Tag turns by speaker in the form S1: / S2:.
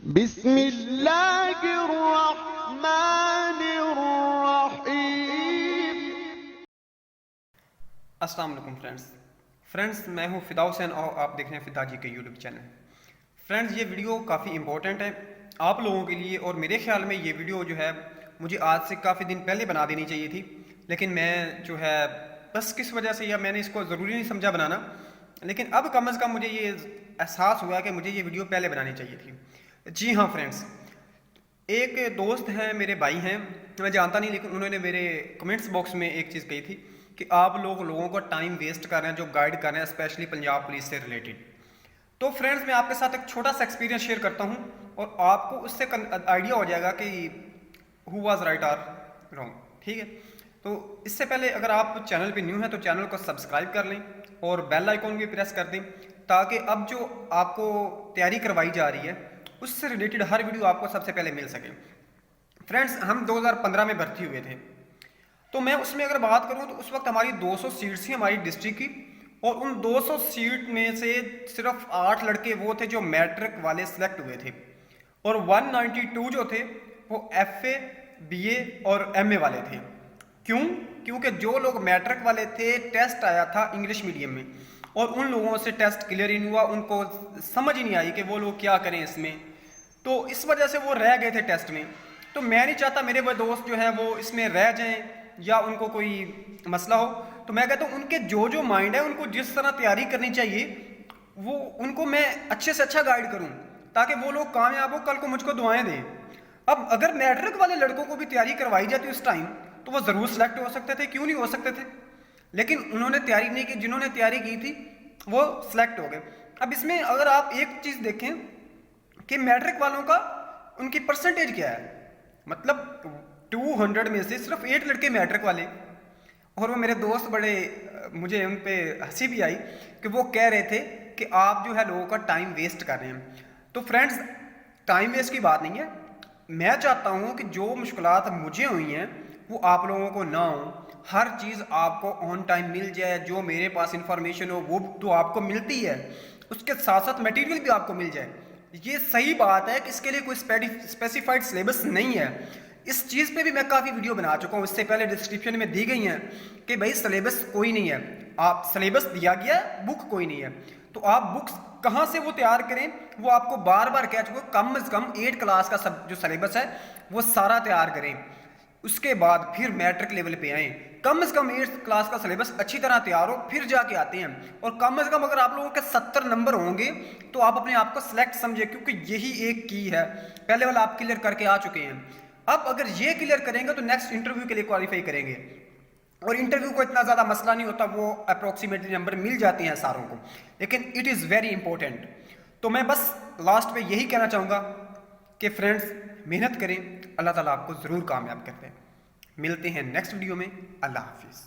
S1: बिस्मिल्लाहिर्रहमानिर्रहीम।
S2: अस्सलाम वालेकुम फ्रेंड्स, मैं हूं फ़िदा हुसैन और आप देख रहे हैं फ़िदा जी के यूट्यूब चैनल। फ्रेंड्स, ये वीडियो काफ़ी इंपॉर्टेंट है आप लोगों के लिए और मेरे ख्याल में ये वीडियो जो है मुझे आज से काफ़ी दिन पहले बना देनी चाहिए थी, लेकिन मैं जो है बस किस वजह से या मैंने इसको ज़रूरी नहीं समझा बनाना, लेकिन अब कम अज़ कम मुझे ये एहसास हुआ कि मुझे ये वीडियो पहले बनानी चाहिए थी। जी हाँ फ्रेंड्स, एक दोस्त हैं, मेरे भाई हैं, मैं जानता नहीं, लेकिन उन्होंने मेरे कमेंट्स बॉक्स में एक चीज़ कही थी कि आप लोगों को टाइम वेस्ट कर रहे हैं जो गाइड कर रहे हैं, स्पेशली पंजाब पुलिस से रिलेटेड। तो फ्रेंड्स, मैं आपके साथ एक छोटा सा एक्सपीरियंस शेयर करता हूं और आपको उससे आइडिया हो जाएगा कि हु वाज राइट और रॉन्ग। ठीक है, तो इससे पहले अगर आप चैनल पे न्यू हैं तो चैनल को सब्सक्राइब कर लें और बेल आइकॉन भी प्रेस कर दें, ताकि अब जो आपको तैयारी करवाई जा रही है उससे रिलेटेड हर वीडियो आपको सबसे पहले मिल सके। फ्रेंड्स, हम 2015 में भर्ती हुए थे, तो मैं उसमें अगर बात करूं तो उस वक्त हमारी 200 सीट्स थी हमारी डिस्ट्रिक्ट की, और उन 200 सीट में से सिर्फ 8 लड़के वो थे जो मैट्रिक वाले सिलेक्ट हुए थे, और 192 जो थे वो FA, BA और MA वाले थे। क्यों? क्योंकि जो लोग मैट्रिक वाले थे, टेस्ट आया था इंग्लिश मीडियम में और उन लोगों से टेस्ट क्लियर ही नहीं हुआ, उनको समझ ही नहीं आई कि वो लोग क्या करें इसमें, तो इस वजह से वो रह गए थे टेस्ट में। तो मैं नहीं चाहता मेरे वो दोस्त जो हैं वो इसमें रह जाएं या उनको कोई मसला हो, तो मैं कहता हूँ उनके जो माइंड है उनको जिस तरह तैयारी करनी चाहिए वो उनको मैं अच्छे से अच्छा गाइड करूँ, ताकि वो लोग कामयाब हो, कल को मुझको दुआएं दें। अब अगर मैट्रिक वाले लड़कों को भी तैयारी करवाई जाती उस टाइम तो वो ज़रूर सेलेक्ट हो सकते थे, क्यों नहीं हो सकते थे, लेकिन उन्होंने तैयारी नहीं की, जिन्होंने तैयारी की थी वो सेलेक्ट हो गए। अब इसमें अगर आप एक चीज़ देखें कि मैट्रिक वालों का उनकी परसेंटेज क्या है, मतलब 200 में से सिर्फ 8 लड़के मैट्रिक वाले, और वो मेरे दोस्त बड़े मुझे उन पे हंसी भी आई कि वो कह रहे थे कि आप जो है लोगों का टाइम वेस्ट कर रहे हैं। तो फ्रेंड्स, टाइम वेस्ट की बात नहीं है, मैं चाहता हूँ कि जो मुश्किलात मुझे हुई हैं वो आप लोगों को ना हो, हर चीज़ आपको ऑन टाइम मिल जाए, जो मेरे पास इंफॉर्मेशन हो वो तो आपको मिलती है, उसके साथ साथ मटेरियल भी आपको मिल जाए। ये सही बात है कि इसके लिए कोई स्पेसिफाइड सिलेबस नहीं है, इस चीज़ पे भी मैं काफ़ी वीडियो बना चुका हूँ, इससे पहले डिस्क्रिप्शन में दी गई हैं कि भाई सिलेबस कोई नहीं है, आप सिलेबस दिया गया है, बुक कोई नहीं है, तो आप बुक्स कहाँ से वो तैयार करें वो आपको बार बार कह चुका, कम से कम 8 क्लास का सब जो सिलेबस है वो सारा तैयार करें, उसके बाद फिर मैट्रिक लेवल पे आएँ। कम से कम 8 क्लास का सिलेबस अच्छी तरह तैयार हो फिर जाके आते हैं, और कम से कम अगर आप लोगों के 70 नंबर होंगे तो आप अपने आप को सिलेक्ट समझे, क्योंकि यही एक की है। पहले वाला आप क्लियर करके आ चुके हैं, अब अगर ये क्लियर करेंगे तो नेक्स्ट इंटरव्यू के लिए क्वालिफाई करेंगे, और इंटरव्यू को इतना ज़्यादा मसला नहीं होता, वो अप्रोक्सीमेटली नंबर मिल जाते हैं सारों को, लेकिन इट इज़ वेरी इंपॉर्टेंट। तो मैं बस लास्ट पे यही कहना चाहूँगा कि फ्रेंड्स, मेहनत करें, अल्लाह ताला आपको ज़रूर कामयाब करते हैं। मिलते हैं नेक्स्ट वीडियो में। अल्लाह हाफिज़।